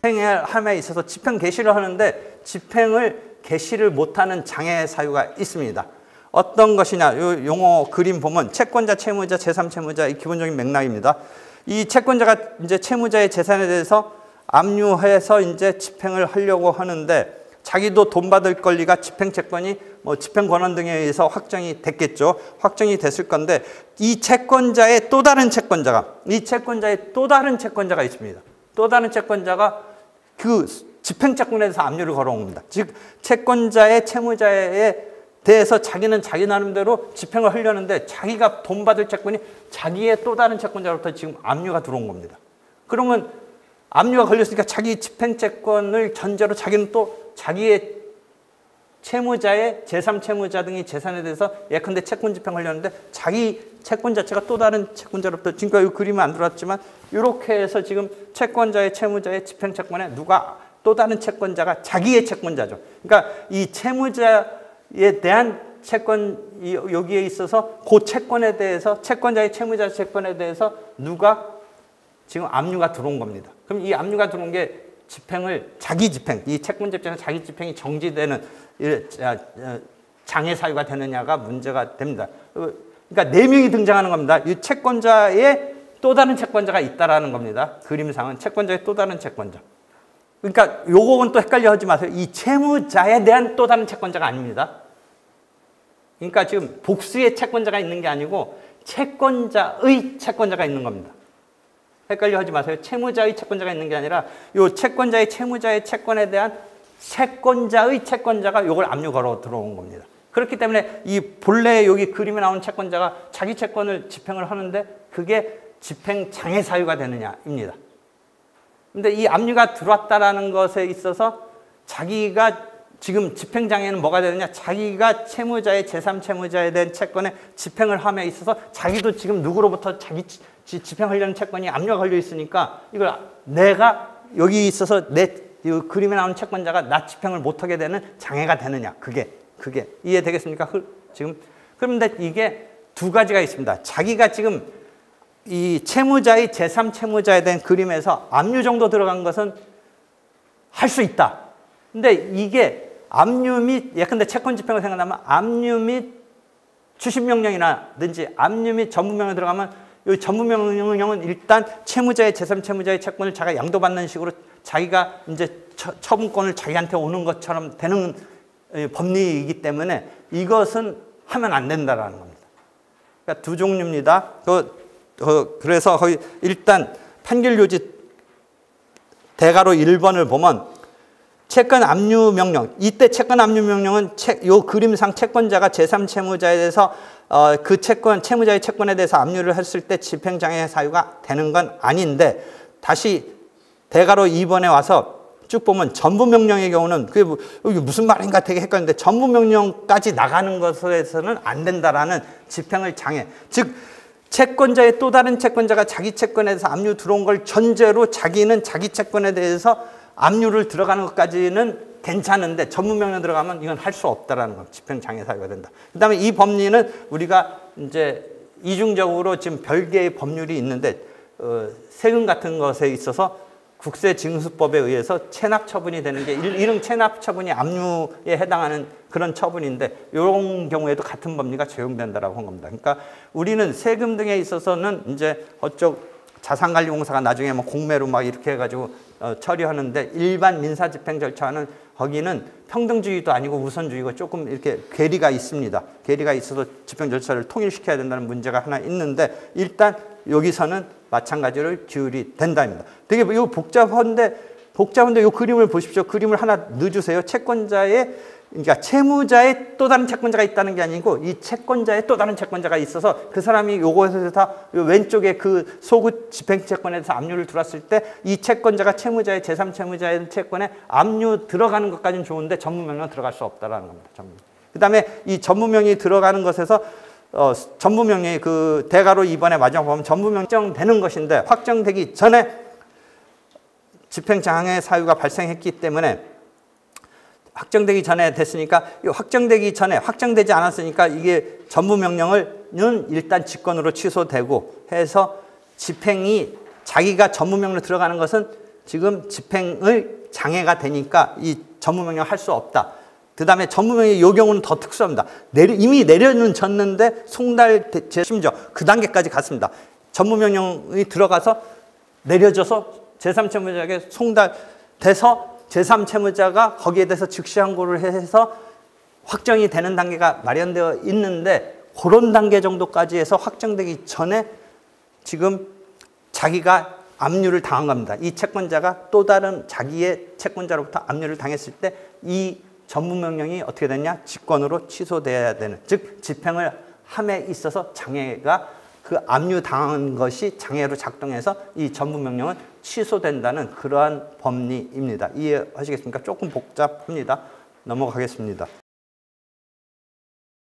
집행함에 있어서 집행 개시를 하는데 집행을 개시를 못하는 장애 사유가 있습니다. 어떤 것이냐? 요 용어 그림 보면 채권자, 채무자, 제3채무자 이 기본적인 맥락입니다. 이 채권자가 이제 채무자의 재산에 대해서 압류해서 이제 집행을 하려고 하는데 자기도 돈 받을 권리가 집행채권이 뭐 집행권원 등에 의해서 확정이 됐겠죠. 확정이 됐을 건데 이 채권자의 또 다른 채권자가 있습니다. 또 다른 채권자가 그 집행채권에 대해서 압류를 걸어온 겁니다. 즉 채권자의 채무자에 대해서 자기는 자기 나름대로 집행을 하려는데 자기가 돈 받을 채권이 자기의 또 다른 채권자로부터 지금 압류가 들어온 겁니다. 그러면 압류가 걸렸으니까 자기 집행채권을 전제로 자기는 또 자기의 채무자의 제3채무자 등의 재산에 대해서 예컨대 채권 집행하려는데 자기 채권 자체가 또 다른 채권자로부터 지금까지 이 그림은 안 들어왔지만 이렇게 해서 지금 채권자의 채무자의 집행채권에 누가 또 다른 채권자가 자기의 채권자죠. 그러니까 이 채무자에 대한 채권 여기에 있어서 그 채권에 대해서 채권자의 채무자 채권에 대해서 누가 지금 압류가 들어온 겁니다. 그럼 이 압류가 들어온 게 집행을 자기 집행, 이 채권자 입장에서 자기 집행이 정지되는 장애 사유가 되느냐가 문제가 됩니다. 그러니까 4명이 등장하는 겁니다. 이 채권자의 또 다른 채권자가 있다라는 겁니다. 그림상은 채권자의 또 다른 채권자. 그러니까 요거는 또 헷갈려 하지 마세요. 이 채무자에 대한 또 다른 채권자가 아닙니다. 그러니까 지금 복수의 채권자가 있는 게 아니고 채권자의 채권자가 있는 겁니다. 헷갈려 하지 마세요. 채무자의 채권자가 있는 게 아니라 요 채권자의 채무자의 채권에 대한 채권자의 채권자가 요걸 압류 걸어 들어온 겁니다. 그렇기 때문에 이 본래 여기 그림에 나오는 채권자가 자기 채권을 집행을 하는데 그게 집행 장애 사유가 되느냐입니다. 근데 이 압류가 들어왔다라는 것에 있어서 자기가 지금 집행 장애는 뭐가 되느냐? 자기가 채무자의 제3채무자에 대한 채권에 집행을 함에 있어서 자기도 지금 누구로부터 자기 집행하려는 채권이 압류가 걸려 있으니까 이걸 내가 여기 있어서 내 그림에 나오는 채권자가 나 집행을 못하게 되는 장애가 되느냐? 그게 이해되겠습니까? 지금 그런데 이게 두 가지가 있습니다. 자기가 지금 이 채무자의 제3채무자에 대한 그림에서 압류 정도 들어간 것은 할 수 있다. 근데 이게 압류 및 예컨대 채권 집행을 생각하면 압류 및 추심명령이라든지 압류 및 전부명령 들어가면 이 전부명령은 일단 채무자의 제3채무자의 채권을 자기가 양도받는 식으로 자기가 이제 처분권을 자기한테 오는 것처럼 되는 법리이기 때문에 이것은 하면 안 된다라는 겁니다. 그러니까 두 종류입니다. 그래서 거의 일단 판결요지 대가로 1번을 보면 채권 압류 명령. 이때 채권 압류 명령은 요 그림상 채권자가 제3채무자에 대해서 그 채권 채무자의 채권에 대해서 압류를 했을 때 집행장애 사유가 되는 건 아닌데 다시 대가로 2번에 와서 쭉 보면 전부명령의 경우는 그게 무슨 말인가 되게 헷갈리는데 전부명령까지 나가는 것에서는 안 된다라는 집행을 장애. 즉 채권자의 또 다른 채권자가 자기 채권에 대해서 압류 들어온 걸 전제로 자기는 자기 채권에 대해서 압류를 들어가는 것까지는 괜찮은데 전부명령 들어가면 이건 할 수 없다라는 거. 집행장애 사유가 된다. 그다음에 이 법리는 우리가 이제 이중적으로 지금 별개의 법률이 있는데 세금 같은 것에 있어서 국세징수법에 의해서 체납 처분이 되는 게 이런 체납 처분이 압류에 해당하는 그런 처분인데 이런 경우에도 같은 법리가 적용된다라고 한 겁니다. 그러니까 우리는 세금 등에 있어서는 이제 어쪽 자산관리공사가 나중에 뭐 공매로 막 이렇게 해가지고 처리하는데 일반 민사집행 절차는 거기는 평등주의도 아니고 우선주의가 조금 이렇게 괴리가 있습니다. 괴리가 있어서 집행 절차를 통일시켜야 된다는 문제가 하나 있는데 일단 여기서는 마찬가지로 규율이 된다입니다. 되게 이거 복잡한데 이 그림을 보십시오. 그림을 하나 넣어주세요. 채권자의 그러니까 채무자의 또 다른 채권자가 있다는 게 아니고 이 채권자의 또 다른 채권자가 있어서 그 사람이 요거에서 다 왼쪽에 그 소구 집행채권에서 압류를 들어왔을 때 이 채권자가 채무자의 제3채무자의 채권에 압류 들어가는 것까지는 좋은데 전부명령 들어갈 수 없다라는 겁니다. 그 다음에 이 전부명령이 들어가는 것에서 전부명령이 그 대가로 이번에 마지막 보면 전부명령 되는 것인데 확정되기 전에 집행장애 사유가 발생했기 때문에 확정되기 전에 됐으니까 확정되기 전에 확정되지 않았으니까 이게 전부명령은 일단 직권으로 취소되고 해서 집행이 자기가 전부명령으로 들어가는 것은 지금 집행을 장애가 되니까 이 전무명령 할 수 없다. 그 다음에 전무명령 이 경우는 더 특수합니다. 이미 내려는 졌는데 송달제 심지어 그 단계까지 갔습니다. 전무명령이 들어가서 내려져서 제3채무자에게 송달돼서 제3채무자가 거기에 대해서 즉시 항고를 해서 확정이 되는 단계가 마련되어 있는데 그런 단계 정도까지 해서 확정되기 전에 지금 자기가 압류를 당한 겁니다. 이 채권자가 또 다른 자기의 채권자로부터 압류를 당했을 때 이 전무명령이 어떻게 되냐? 직권으로 취소돼야 되는, 즉 집행을 함에 있어서 장애가 그 압류 당한 것이 장애로 작동해서 이 전무명령은 취소된다는 그러한 법리입니다. 이해하시겠습니까? 조금 복잡합니다. 넘어가겠습니다.